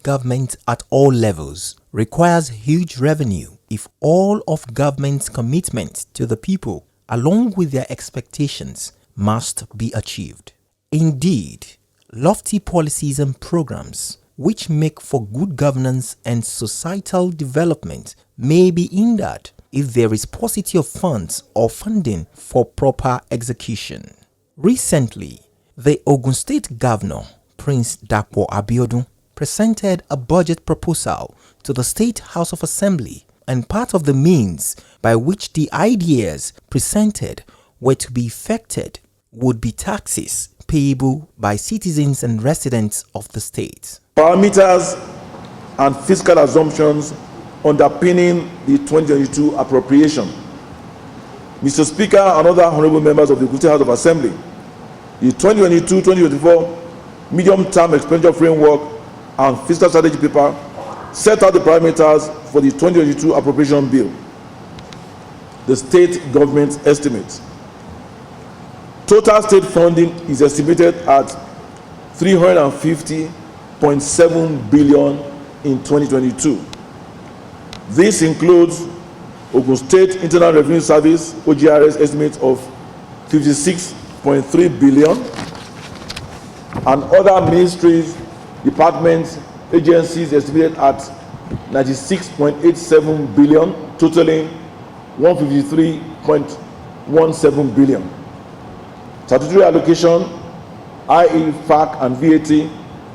government at all levels requires huge revenue if all of government's commitments to the people, along with their expectations, must be achieved. Indeed, lofty policies and programs which make for good governance and societal development may be hindered if there is paucity of funds or funding for proper execution. Recently, the Ogun State Governor, Prince Dapo Abiodun, presented a budget proposal to the State House of Assembly, and part of the means by which the ideas presented were to be effected would be taxes payable by citizens and residents of the state. Parameters and fiscal assumptions underpinning the 2022 appropriation. Mr. Speaker and other honorable members of the State House of Assembly, the 2022-2024 medium-term expenditure framework and fiscal strategy paper set out the parameters for the 2022 appropriation bill. The state government estimates. Total state funding is estimated at 350.7 billion in 2022. This includes Ogun State Internal Revenue Service (Ogirs) estimates of 56.3 billion, and other ministries, departments, agencies estimated at 96.87 billion, totaling 153.17 billion. Statutory allocation, i.e. FAC and VAT, is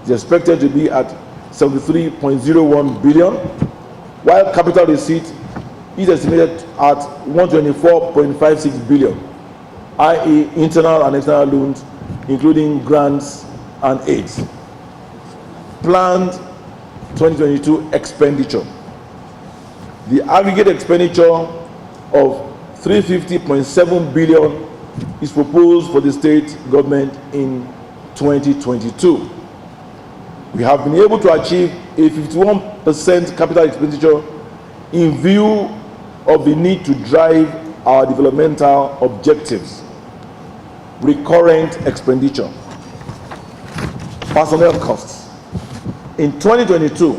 expected to be at 73.01 billion, while capital receipt is estimated at 124.56 billion, i.e. internal and external loans, including grants and aids. Planned 2022 expenditure. The aggregate expenditure of 350.7 billion is proposed for the state government in 2022. We have been able to achieve a 51% capital expenditure in view of the need to drive our developmental objectives. Recurrent expenditure. Personnel costs. In 2022,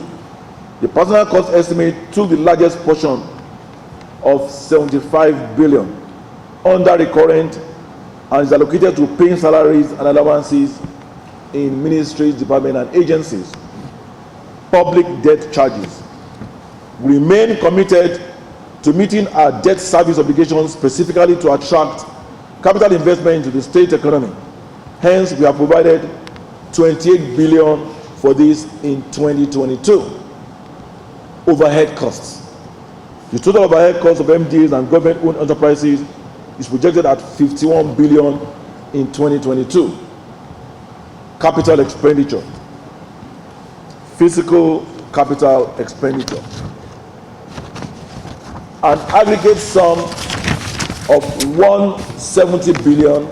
the personnel cost estimate took the largest portion of 75 billion under recurrent and is allocated to paying salaries and allowances in ministries, departments, and agencies. Public debt charges. We remain committed to meeting our debt service obligations, specifically to attract capital investment into the state economy. Hence, we have provided 28 billion for this in 2022. Overhead costs. The total overhead cost of MDAs and government-owned enterprises is projected at 51 billion in 2022. Capital expenditure. Physical capital expenditure. An aggregate sum of 170 billion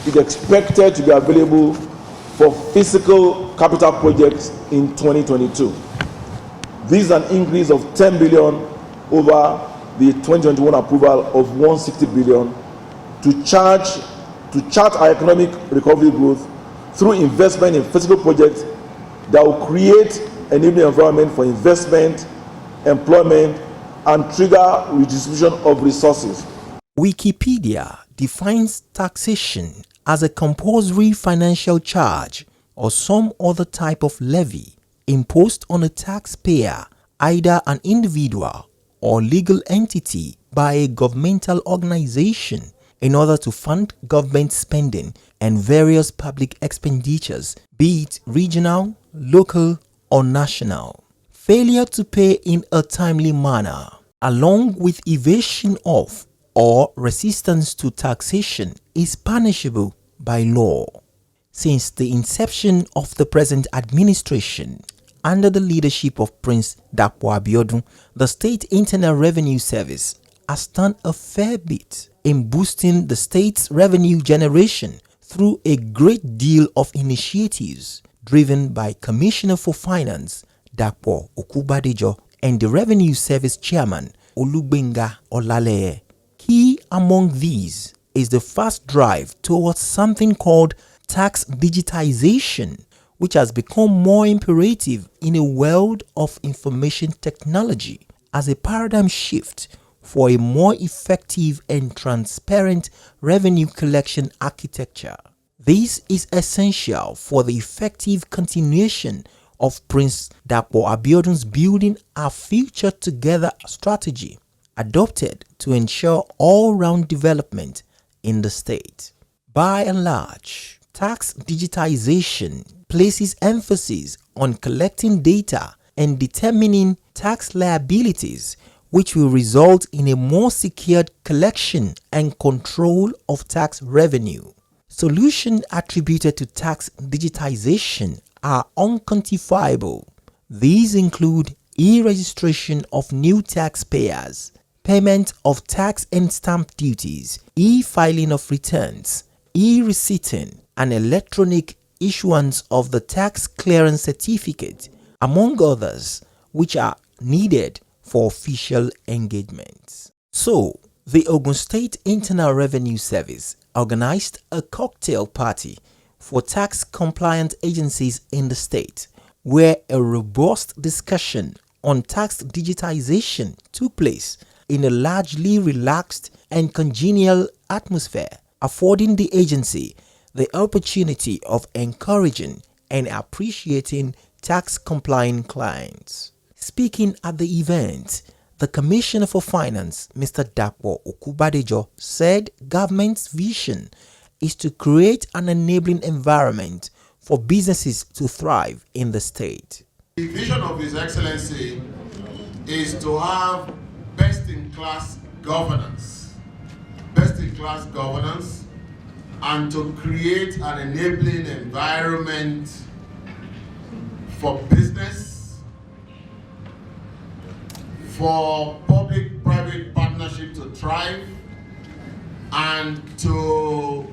is expected to be available for physical capital projects in 2022. This is an increase of 10 billion over the 2021 approval of 160 billion to chart our economic recovery growth through investment in physical projects that will create an enabling environment for investment, employment, and trigger redistribution of resources. Wikipedia defines taxation as a compulsory financial charge or some other type of levy imposed on a taxpayer, either an individual or legal entity, by a governmental organization in order to fund government spending and various public expenditures, be it regional, local, or national. Failure to pay in a timely manner, along with evasion of or resistance to taxation, is punishable by law. Since the inception of the present administration, under the leadership of Prince Dapo Abiodun, the State Internal Revenue Service has done a fair bit in boosting the state's revenue generation through a great deal of initiatives driven by Commissioner for Finance Dapo Okubadejo and the Revenue Service Chairman Olugbenga Olaleye. Key among these is the fast drive towards something called tax digitization, which has become more imperative in a world of information technology as a paradigm shift for a more effective and transparent revenue collection architecture. This is essential for the effective continuation of Prince Dapo Abiodun's Building Our Future Together strategy, adopted to ensure all-round development in the state. By and large, tax digitization places emphasis on collecting data and determining tax liabilities, which will result in a more secured collection and control of tax revenue. Solutions attributed to tax digitization are unquantifiable. These include e-registration of new taxpayers, payment of tax and stamp duties, e-filing of returns, e-receipting, and electronic issuance of the tax clearance certificate, among others, which are needed for official engagements. So, the Ogun State Internal Revenue Service organized a cocktail party for tax compliant agencies in the state, where a robust discussion on tax digitization took place in a largely relaxed and congenial atmosphere, affording the agency the opportunity of encouraging and appreciating tax-compliant clients. Speaking at the event, the Commissioner for Finance, Mr. Dapo Okubadejo, said government's vision is to create an enabling environment for businesses to thrive in the state. The vision of His Excellency is to have best-in-class governance, and to create an enabling environment for business, for public-private partnership to thrive, and to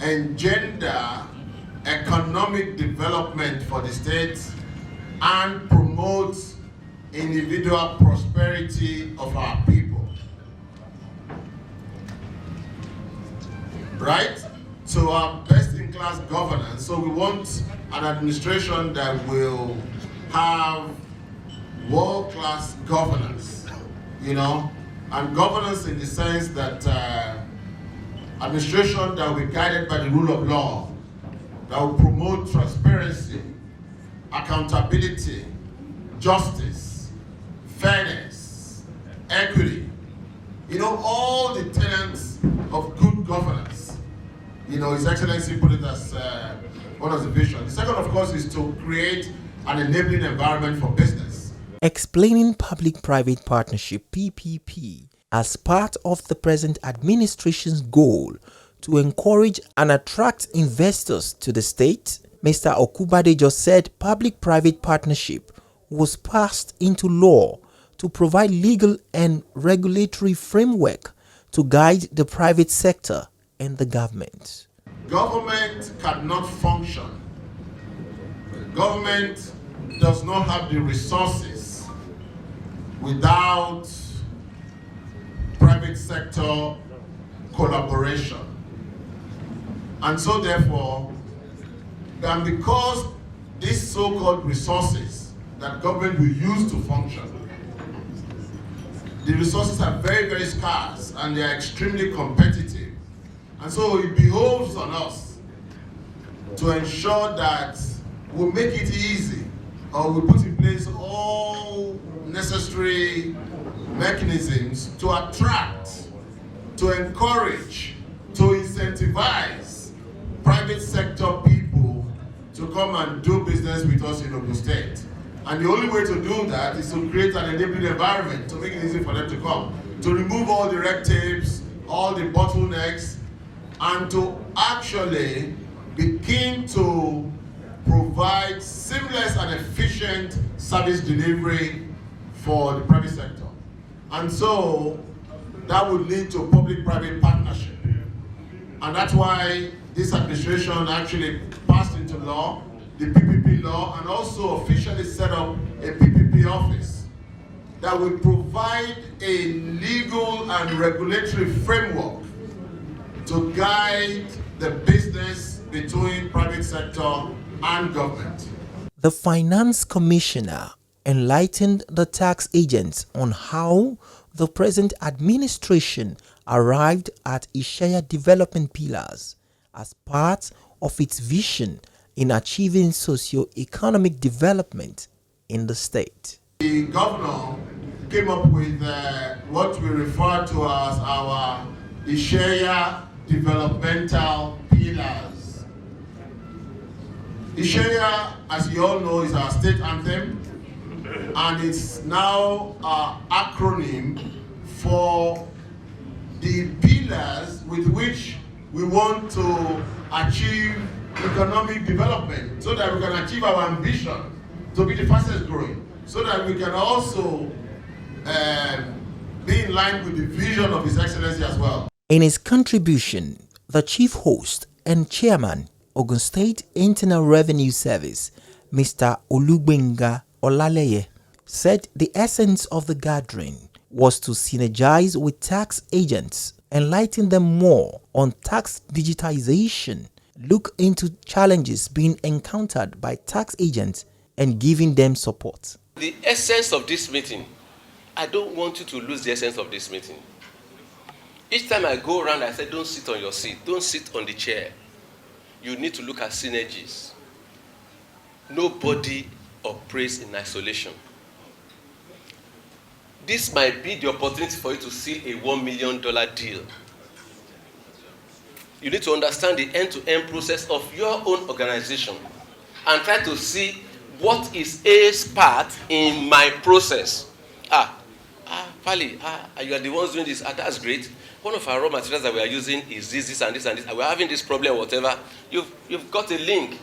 engender economic development for the state and promote individual prosperity of our people. Right? So our best-in-class governance. So we want an administration that will have world-class governance, and governance in the sense that administration that will be guided by the rule of law, that will promote transparency, accountability, justice, fairness, equity, all the tenets of good governance. His Excellency put it as one of the visions. The second, of course, is to create an enabling environment for business. Explaining public-private partnership (PPP) as part of the present administration's goal to encourage and attract investors to the state, Mr. Okubadejo said public-private partnership was passed into law to provide legal and regulatory framework to guide the private sector and the government. Government cannot function. Government does not have the resources without private sector collaboration. And so therefore, and because these so-called resources that government will use to function, the resources are very, very scarce and they are extremely competitive. And so it behoves on us to ensure that we make it easy, or we put in place all necessary mechanisms to attract, to encourage, to incentivize private sector people to come and do business with us in Ogun State. And the only way to do that is to create an enabling environment to make it easy for them to come, to remove all the red tapes, all the bottlenecks, and to actually begin to provide seamless and efficient service delivery for the private sector. And so that would lead to public-private partnership. And that's why this administration actually passed into law the PPP law and also officially set up a PPP office that will provide a legal and regulatory framework to guide the business between private sector and government. The Finance Commissioner enlightened the tax agents on how the present administration arrived at Ishaya development pillars as part of its vision in achieving socio-economic development in the state. The governor came up with what we refer to as our Ishaya developmental pillars. Ishaya, as you all know, is our state anthem, and it's now our acronym for the pillars with which we want to achieve economic development so that we can achieve our ambition to be the fastest growing, so that we can also be in line with the vision of His Excellency as well. In his contribution, the chief host and chairman, Ogun State Internal Revenue Service, Mr. Olugbenga Olaleye, said the essence of the gathering was to synergize with tax agents, enlighten them more on tax digitization, look into challenges being encountered by tax agents, and giving them support. The essence of this meeting, I don't want you to lose the essence of this meeting. Each time I go around, I say, don't sit on your seat, don't sit on the chair. You need to look at synergies. Nobody operates in isolation. This might be the opportunity for you to seal a $1 million deal. You need to understand the end-to-end process of your own organization and try to see what is A's part in my process. Pali, you are the ones doing this. That's great. One of our raw materials that we are using is this, and this, and this. We're having this problem, whatever. You've got a link.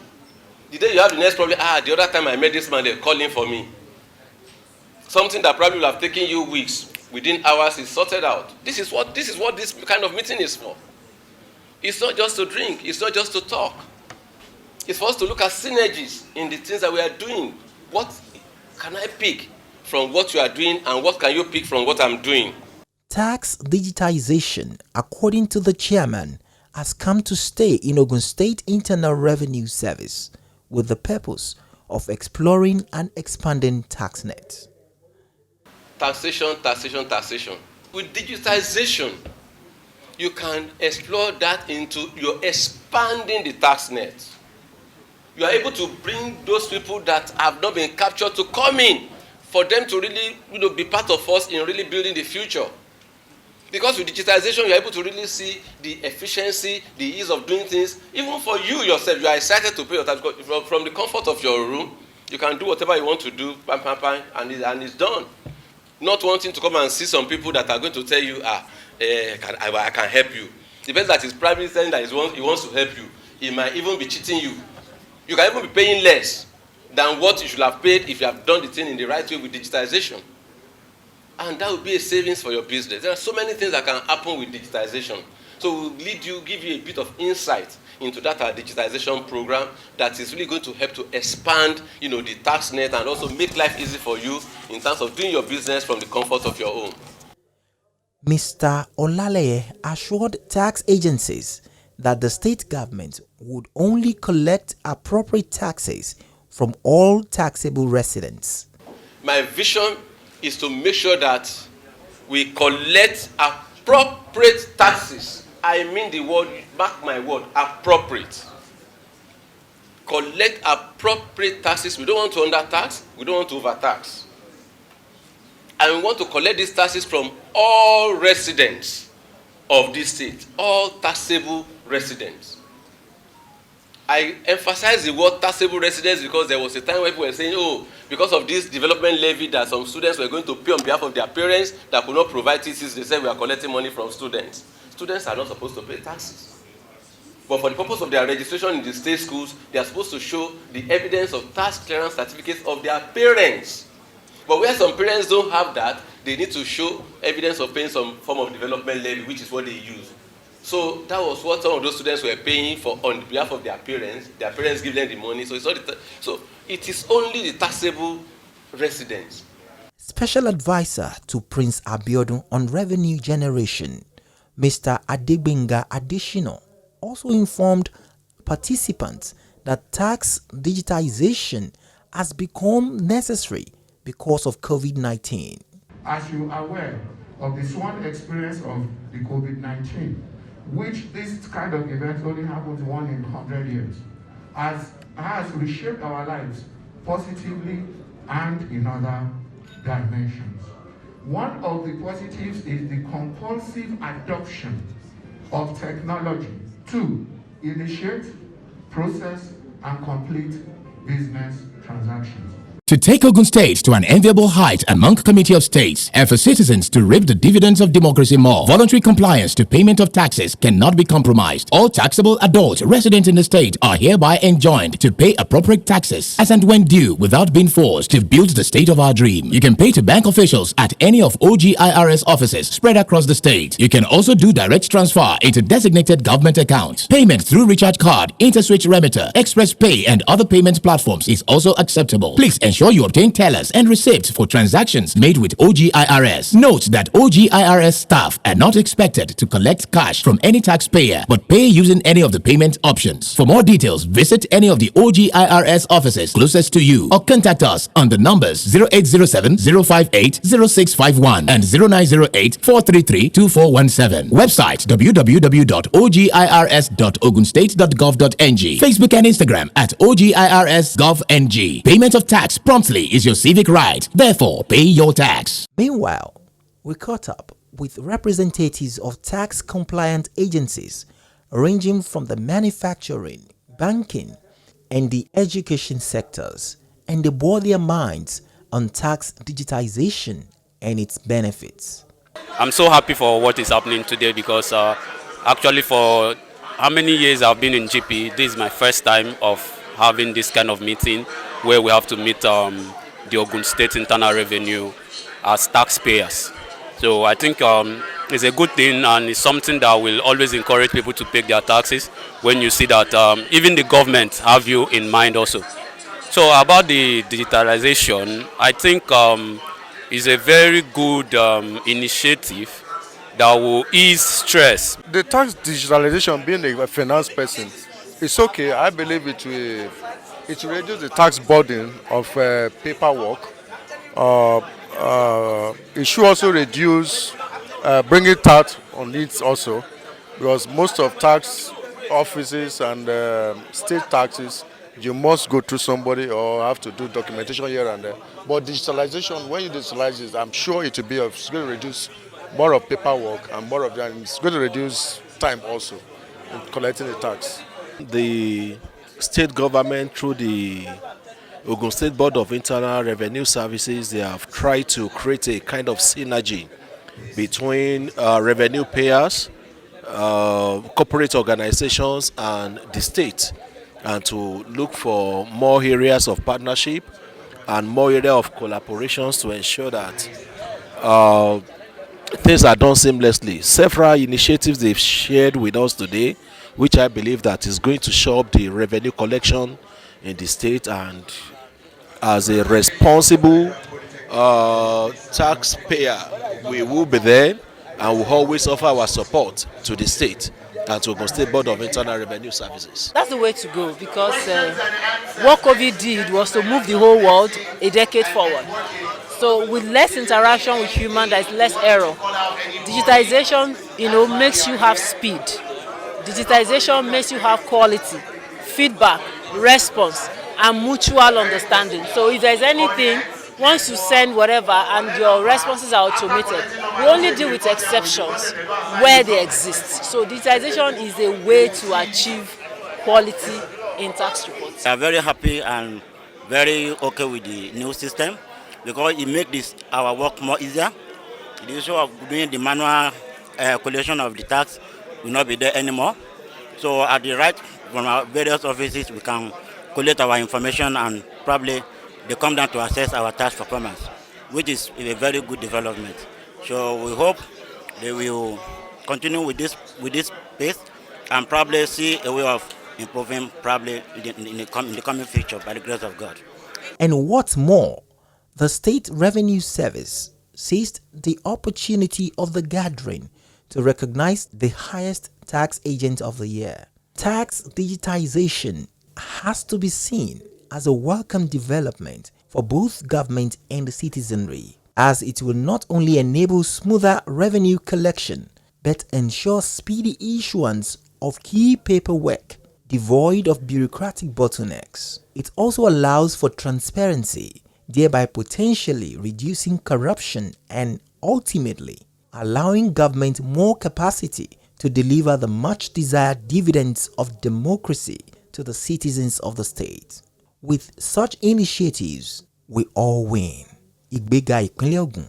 The day you have the next problem, the other time I met this man, they're calling for me. Something that probably will have taken you weeks, within hours is sorted out. This is what this kind of meeting is for. It's not just to drink. It's not just to talk. It's for us to look at synergies in the things that we are doing. What can I pick from what you are doing, and what can you pick from what I'm doing? Tax digitization, according to the chairman, has come to stay in Ogun State Internal Revenue Service with the purpose of exploring and expanding tax nets. Taxation, taxation, taxation. With digitization, you can explore that into you're expanding the tax net. You are able to bring those people that have not been captured to come in for them to really be part of us in really building the future. Because with digitization, you're able to really see the efficiency, the ease of doing things. Even for you yourself, you are excited to pay your tax. From the comfort of your room, you can do whatever you want to do, and it's done. Not wanting to come and see some people that are going to tell you, I can help you. The person that is probably saying that he wants to help you, he might even be cheating you. You can even be paying less than what you should have paid if you have done the thing in the right way with digitization. And that will be a savings for your business. There are so many things that can happen with digitization. So we'll give you a bit of insight into that digitization program that is really going to help to expand, the tax net and also make life easy for you in terms of doing your business from the comfort of your home. Mr. Olaleye assured tax agencies that the state government would only collect appropriate taxes from all taxable residents. My vision is to make sure that we collect appropriate taxes. I mean the word, mark my word, appropriate. Collect appropriate taxes. We don't want to undertax, we don't want to overtax. And we want to collect these taxes from all residents of this state, all taxable residents. I emphasize the word taxable residents because there was a time when people were saying, because of this development levy that some students were going to pay on behalf of their parents that could not provide thesis, they said we are collecting money from students. Students are not supposed to pay taxes. But for the purpose of their registration in the state schools, they are supposed to show the evidence of tax clearance certificates of their parents. But where some parents don't have that, they need to show evidence of paying some form of development levy, which is what they use. So that was what some of those students were paying for on behalf of their parents. Their parents give them the money. So it is only the taxable residents. Special Advisor to Prince Abiodun on Revenue Generation, Mr. Adegbenga Adeshino, also informed participants that tax digitization has become necessary because of COVID-19. As you are aware of the sworn experience of the COVID-19, which this kind of event only happens once in 100 years, has reshaped our lives positively and in other dimensions. One of the positives is the compulsive adoption of technology to initiate, process, and complete business transactions. To take Ogun State to an enviable height among Committee of States and for citizens to reap the dividends of democracy more, voluntary compliance to payment of taxes cannot be compromised. All taxable adults resident in the state are hereby enjoined to pay appropriate taxes as and when due without being forced to build the state of our dream. You can pay to bank officials at any of Ogirs offices spread across the state. You can also do direct transfer into designated government accounts. Payment through recharge card, InterSwitch Remitter, Express Pay, and other payment platforms is also acceptable. Please ensure you obtain tellers and receipts for transactions made with Ogirs. Note that Ogirs staff are not expected to collect cash from any taxpayer but pay using any of the payment options. For more details, visit any of the Ogirs offices closest to you or contact us on the numbers 0807 058 0651 and 0908 433 2417. Website www.ogirs.ogunstate.gov.ng. Facebook and Instagram at ogirs.gov.ng. Payment of tax promptly is your civic right. Therefore, pay your tax. Meanwhile, we caught up with representatives of tax-compliant agencies ranging from the manufacturing, banking, and the education sectors, and they bore their minds on tax digitization and its benefits. I'm so happy for what is happening today because actually for how many years I've been in GP, this is my first time of having this kind of meeting where we have to meet the Ogun State Internal Revenue as taxpayers. So I think it's a good thing and it's something that will always encourage people to pay their taxes when you see that even the government have you in mind also. So about the digitalization, I think is a very good initiative that will ease stress. The tax digitalization, being a finance person, it's okay. I believe it will reduce the tax burden of paperwork. It should also reduce bringing tax on it also, because most of tax offices and state taxes, you must go through somebody or have to do documentation here and there. But digitalization, when you digitalize it, I'm sure it will be it's going to reduce more of paperwork and more of that. It's going to reduce time also in collecting the tax. The state government, through the Ogun State Board of Internal Revenue Services, they have tried to create a kind of synergy between revenue payers, corporate organizations, and the state, and to look for more areas of partnership and more areas of collaborations to ensure that things are done seamlessly. Several initiatives they've shared with us today, which I believe that is going to show up the revenue collection in the state, and as a responsible taxpayer, we will be there and will always offer our support to the state and to Ogun State Board of Internal Revenue Services. That's the way to go, because what COVID did was to move the whole world a decade forward. So with less interaction with human, there is less error. Digitization, makes you have speed. Digitization makes you have quality, feedback, response, and mutual understanding. So if there's anything, once you send whatever and your responses are automated, we only deal with exceptions where they exist. So digitization is a way to achieve quality in tax reports. We are very happy and very okay with the new system because it makes our work more easier. The issue of doing the manual collection of the tax will not be there anymore. So at the right from our various offices, we can collect our information and probably they come down to assess our tax performance, which is a very good development. So we hope they will continue with this pace and probably see a way of improving probably in the coming future by the grace of God. And what's more, the State Revenue Service seized the opportunity of the gathering to recognize the highest tax agent of the year. Tax digitization has to be seen as a welcome development for both government and the citizenry, as it will not only enable smoother revenue collection but ensure speedy issuance of key paperwork devoid of bureaucratic bottlenecks. It also allows for transparency, thereby potentially reducing corruption and ultimately allowing government more capacity to deliver the much desired dividends of democracy to the citizens of the state. With such initiatives, we all win. Ìgbéga ìpínlẹ̀ Ògùn,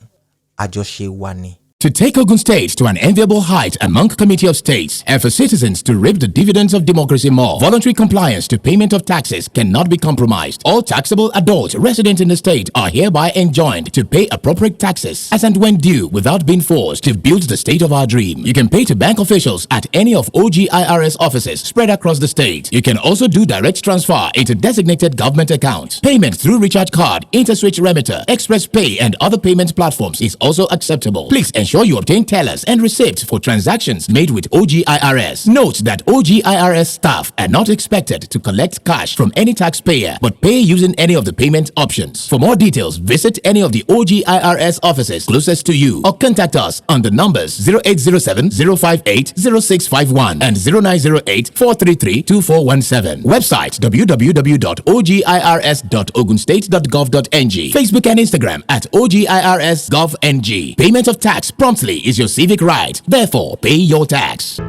àjọṣe wa ni. To take Ogun State to an enviable height among Committee of States and for citizens to reap the dividends of democracy more, voluntary compliance to payment of taxes cannot be compromised. All taxable adults resident in the state are hereby enjoined to pay appropriate taxes as and when due without being forced to build the state of our dream. You can pay to bank officials at any of Ogirs offices spread across the state. You can also do direct transfer into designated government accounts. Payment through recharge card, InterSwitch Remitter, Express Pay and other payment platforms is also acceptable. Please ensure you obtain tellers and receipts for transactions made with Ogirs. Note that Ogirs staff are not expected to collect cash from any taxpayer but pay using any of the payment options. For more details, visit any of the Ogirs offices closest to you or contact us on the numbers 0807 058 0651 and 0908 433 2417. Website www.ogirs.ogunstate.gov.ng. Facebook and Instagram at ogirs.gov.ng. Payment of tax promptly is your civic right. Therefore, pay your tax.